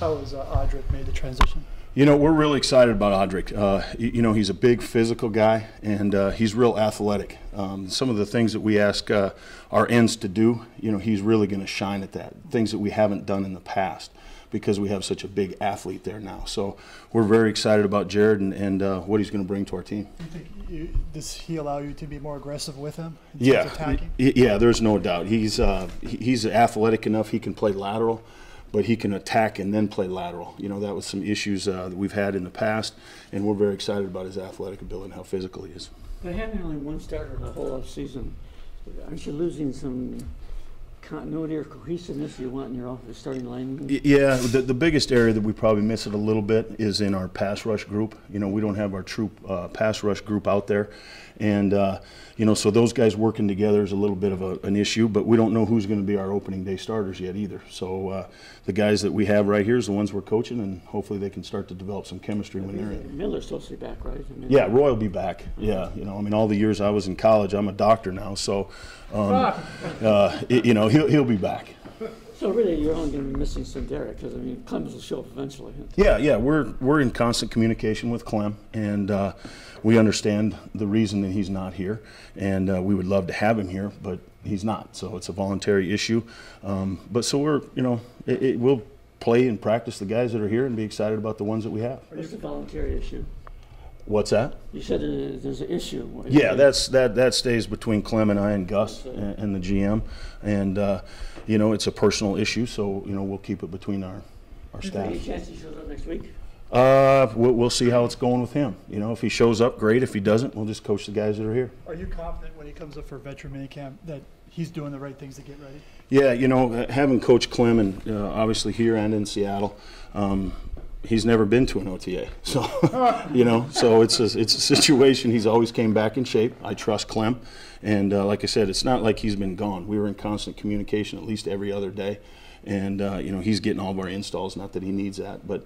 How has Audric made the transition? You know, we're really excited about Audric. You know, he's a big physical guy, and he's real athletic. Some of the things that we ask our ends to do, you know, he's really going to shine at that. Things that we haven't done in the past because we have such a big athlete there now. So we're very excited about Jared and what he's going to bring to our team. Do you think does he allow you to be more aggressive with him? Yeah, there's no doubt. He's athletic enough. He can play lateral, but he can attack and then play lateral. You know, that was some issues that we've had in the past, and we're very excited about his athletic ability and how physical he is. But having only one starter the whole off season, aren't you losing some continuity or cohesiveness you want in your starting line? Yeah, the biggest area that we probably miss it a little bit is in our pass rush group. You know, we don't have our true pass rush group out there. And, you know, so those guys working together is a little bit of an issue, but we don't know who's going to be our opening day starters yet either. So the guys that we have right here is the ones we're coaching, and hopefully they can start to develop some chemistry when they're in. Miller's supposed to be back, right? I mean, yeah, Roy will be back. Yeah, you know, I mean, all the years I was in college, I'm a doctor now, so, you know, he'll be back. So really, you're only going to be missing some Derek because I mean, Clem's will show up eventually. Yeah, we're in constant communication with Clem, and we understand the reason that he's not here, and we would love to have him here, but he's not. So it's a voluntary issue. But so we're, you know, we'll play and practice the guys that are here and be excited about the ones that we have. What's the voluntary issue? What's that? You said there's an issue. Yeah, that stays between Clem and I and Gus and the GM, and you know, it's a personal issue, so you know, we'll keep it between our staff. Any chance he shows up next week? We'll see how it's going with him. You know, if he shows up, great. If he doesn't, we'll just coach the guys that are here. Are you confident when he comes up for veteran minicamp that he's doing the right things to get ready? Yeah, you know, having Coach Clem and obviously here and in Seattle, he's never been to an OTA, so you know, so it's a situation. He's always came back in shape. I trust Clem, and like I said, it's not like he's been gone. We were in constant communication at least every other day, and you know, he's getting all of our installs. Not that he needs that, but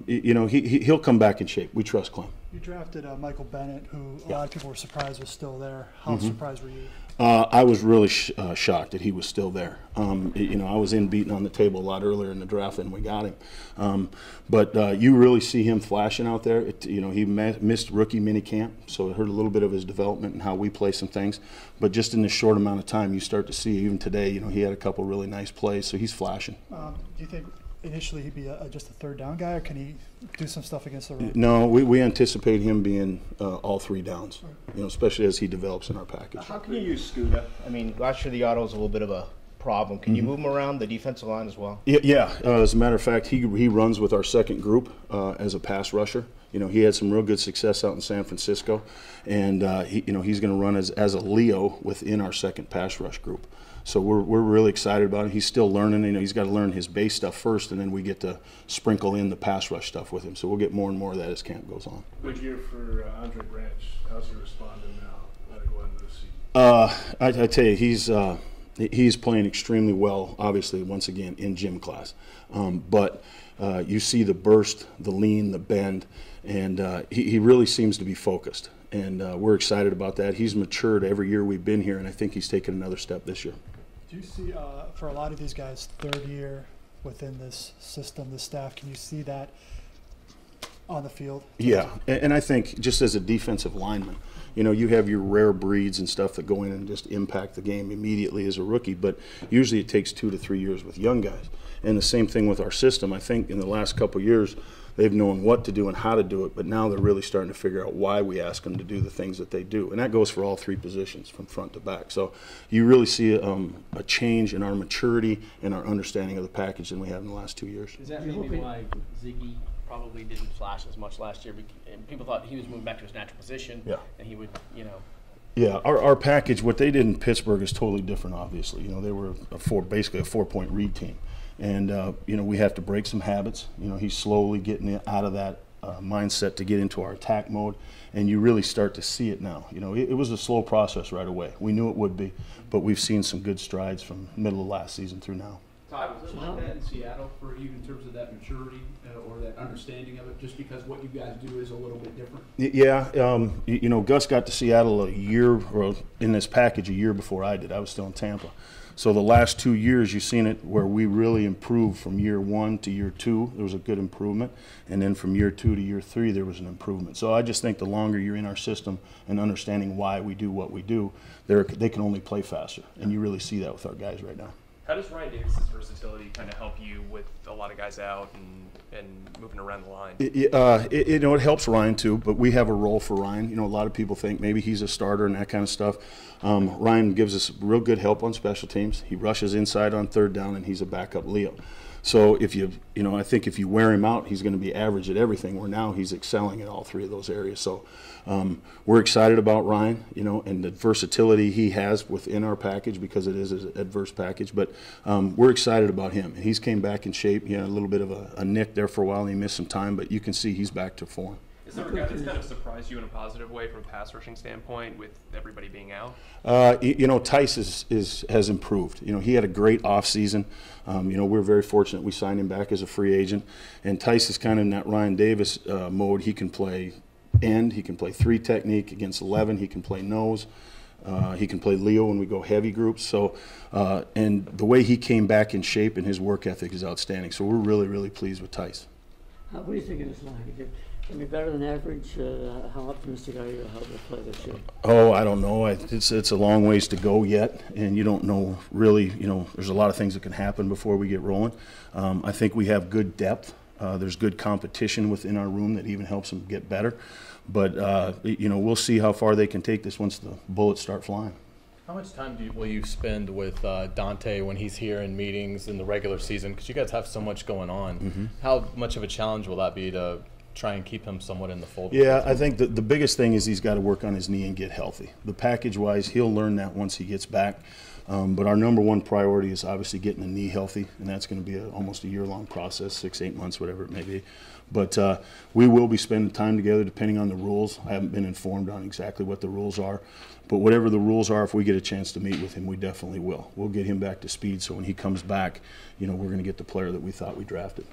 you know, he'll come back in shape. We trust Clem. You drafted Michael Bennett, who a lot of people were surprised was still there. How surprised were you? I was really shocked that he was still there. You know, I was in beating on the table a lot earlier in the draft than we got him. But you really see him flashing out there. You know, he missed rookie minicamp, so it hurt a little bit of his development and how we play some things. But just in this short amount of time, you start to see, even today, you know, he had a couple really nice plays, so he's flashing. Do you think initially he'd be just a third down guy, or can he do some stuff against the run? No, we anticipate him being all three downs, you know, especially as he develops in our package. How can you use Scooter? I mean, last year the auto was a little bit of a problem. Can you move him around the defensive line as well? Yeah. As a matter of fact, he runs with our second group as a pass rusher. You know, he had some real good success out in San Francisco, and you know, he's going to run as a Leo within our second pass rush group. So we're really excited about him. He's still learning. You know, he's got to learn his base stuff first, and then we get to sprinkle in the pass rush stuff with him. So we'll get more and more of that as camp goes on. Good year for Andre Branch. How's he responding now? Going into the season? I tell you, he's playing extremely well. Obviously, once again in gym class, but you see the burst, the lean, the bend, and he really seems to be focused. And we're excited about that. He's matured every year we've been here, and I think he's taken another step this year. Do you see, for a lot of these guys, third year within this system, the staff, can you see that on the field? Yeah, and I think just as a defensive lineman, you know, you have your rare breeds and stuff that go in and just impact the game immediately as a rookie, but usually it takes 2 to 3 years with young guys. And the same thing with our system. I think in the last couple of years, they've known what to do and how to do it, but now they're really starting to figure out why we ask them to do the things that they do. And that goes for all three positions from front to back. So you really see a change in our maturity and our understanding of the package than we have in the last 2 years. Is that maybe why Ziggy probably didn't flash as much last year? And people thought he was moving back to his natural position, and he would, you know. Yeah, our package, what they did in Pittsburgh is totally different, obviously. You know, they were basically a 4-point read team. And, you know, we have to break some habits. You know, he's slowly getting out of that mindset to get into our attack mode, and you really start to see it now. You know, it was a slow process right away. We knew it would be, but we've seen some good strides from middle of last season through now. Todd, was it like that in Seattle for you in terms of that maturity or that understanding of it, just because what you guys do is a little bit different? Yeah, you know, Gus got to Seattle a year, or in this package, a year before I did. I was still in Tampa. So the last 2 years, you've seen it where we really improved from year 1 to year 2. There was a good improvement. And then from year 2 to year 3, there was an improvement. So I just think the longer you're in our system and understanding why we do what we do, they can only play faster. And you really see that with our guys right now. How does Ryan Davis's versatility kind of help you with a lot of guys out and moving around the line? It helps Ryan too, but we have a role for Ryan. A lot of people think maybe he's a starter and that kind of stuff. Ryan gives us real good help on special teams. He rushes inside on third down, and he's a backup Leo. So I think if you wear him out, he's going to be average at everything, where now he's excelling in all 3 of those areas. So we're excited about Ryan, and the versatility he has within our package, because it is an adverse package. But we're excited about him. And he's came back in shape. He had a little bit of a nick there for a while, and he missed some time, but you can see he's back to form. Is there a guy that's kind of surprised you in a positive way from a pass rushing standpoint with everybody being out? Tice has improved. He had a great offseason. We're very fortunate we signed him back as a free agent. And Tice is kind of in that Ryan Davis mode. He can play end. He can play 3 technique against 11. He can play nose. He can play Leo when we go heavy groups. So, and the way he came back in shape and his work ethic is outstanding. So we're really, really pleased with Tice. What do you think of this line? Can be better than average. How optimistic are you how they'll play this year? Oh, I don't know. It's a long ways to go yet, and you don't know really. There's a lot of things that can happen before we get rolling. I think we have good depth. There's good competition within our room that even helps them get better. But we'll see how far they can take this once the bullets start flying. How much time will you spend with Dante when he's here in meetings in the regular season? Because you guys have so much going on. Mm-hmm. How much of a challenge will that be to try and keep him somewhat in the fold? Yeah, I think the biggest thing is he's got to work on his knee and get healthy. The package-wise, he'll learn that once he gets back. But our number one priority is obviously getting the knee healthy, and that's going to be almost a year-long process, 6-8 months, whatever it may be. But we will be spending time together depending on the rules. I haven't been informed on exactly what the rules are. But whatever the rules are, if we get a chance to meet with him, we definitely will. We'll get him back to speed so when he comes back, we're going to get the player that we thought we drafted.